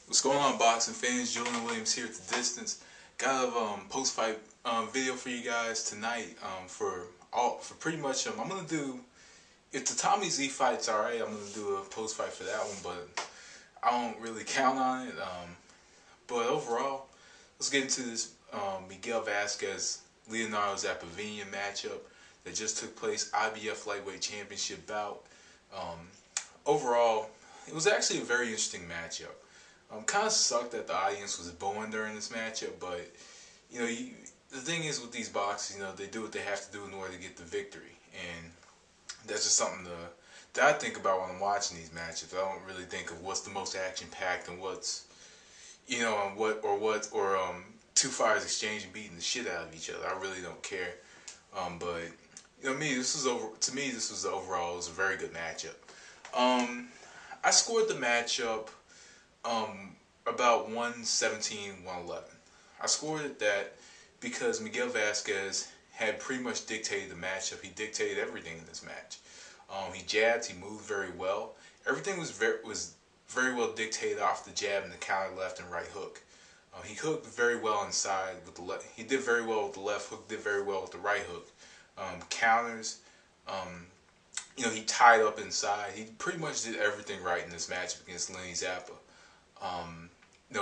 What's going on, boxing fans? Julian Williams here at the distance. Got a post-fight video for you guys tonight. For pretty much I'm gonna do, if the Tommy Z fight's alright, I'm gonna do a post-fight for that one, but I don't really count on it. But overall, let's get into this Miguel Vazquez Leonardo Zappavigna matchup that just took place, IBF Lightweight Championship bout. Overall, it was actually a very interesting matchup. Kind of sucked that the audience was booing during this matchup, but the thing is with these boxers, they do what they have to do in order to get the victory, and that's just something that I think about when I'm watching these matchups. I don't really think of what's the most action packed and what's two fighters exchanging, beating the shit out of each other. I really don't care. But to me, this was overall, it was a very good matchup. I scored the matchup about 117-111. I scored it that because Miguel Vazquez had pretty much dictated the matchup. He dictated everything in this match. He jabbed, he moved very well. Everything was very well dictated off the jab and the counter left and right hook. He hooked very well inside with the left. He did very well with the left hook, did very well with the right hook. Counters, he tied up inside. He pretty much did everything right in this matchup against Lenny Zappa.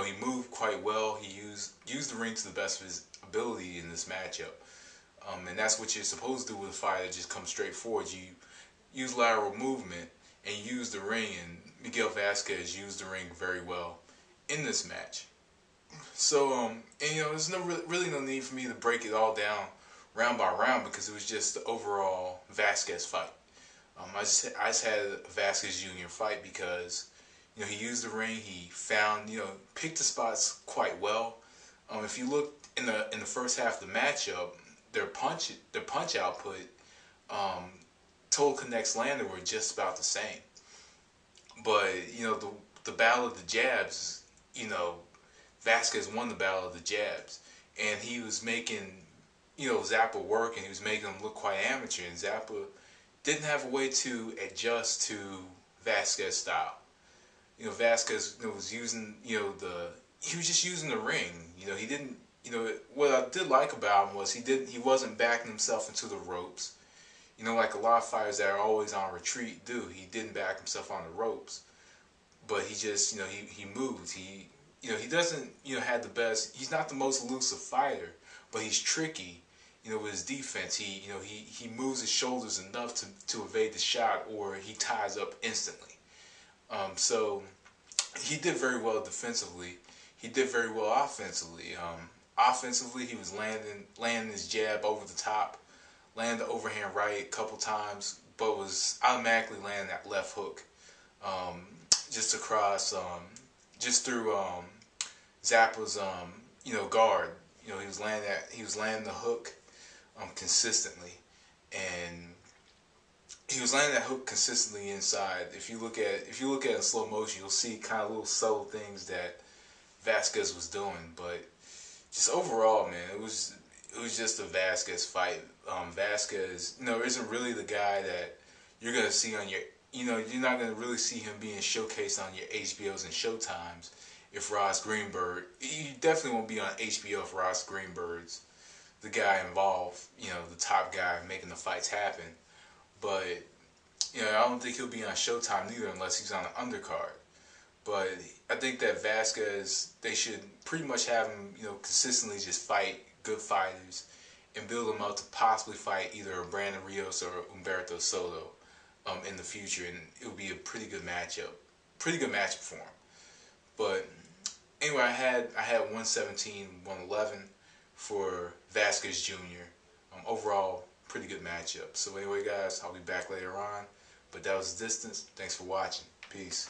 He moved quite well. He used the ring to the best of his ability in this matchup. And that's what you're supposed to do with a fighter that just comes straight forward. You use lateral movement and use the ring, and Miguel Vazquez used the ring very well in this match. So, there's really no need for me to break it all down round by round because it was just the overall Vazquez fight. I just had a Vazquez Jr. fight because he used the ring. He found, picked the spots quite well. If you look in the first half of the matchup, their punch output, total connects landed were just about the same. But the battle of the jabs, Vazquez won the battle of the jabs, and he was making Zappa work, and he was making him look quite amateur. And Zappa didn't have a way to adjust to Vazquez style. Vazquez was using he was just using the ring. He didn't. What I did like about him was he wasn't backing himself into the ropes. Like a lot of fighters that are always on retreat do. He didn't back himself on the ropes, but he just he moved. He doesn't have the best. He's not the most elusive fighter, but he's tricky. With his defense, he moves his shoulders enough to evade the shot, or he ties up instantly. So he did very well defensively. He did very well offensively. Offensively, he was landing his jab over the top, landed the overhand right a couple times, but was automatically landing that left hook just across, just through Zappa's guard. He was landing the hook consistently, and he was landing that hook consistently inside. If you look at it in slow motion, you'll see kind of little subtle things that Vazquez was doing. But just overall, man, it was just a Vazquez fight. Vazquez, isn't really the guy that you're gonna see on your, you're not gonna really see him being showcased on your HBOs and Showtimes. If Ross Greenberg, you definitely won't be on HBO if Ross Greenberg's the guy involved, the top guy making the fights happen. But I don't think he'll be on Showtime neither unless he's on the undercard. But I think that Vazquez, they should pretty much have him, consistently just fight good fighters and build him up to possibly fight either Brandon Rios or Humberto Soto in the future, and it would be a pretty good matchup for him. But anyway, I had 117-111 for Vazquez Jr. Overall, pretty good matchup. So anyway, guys, I'll be back later on. But that was the distance. Thanks for watching. Peace.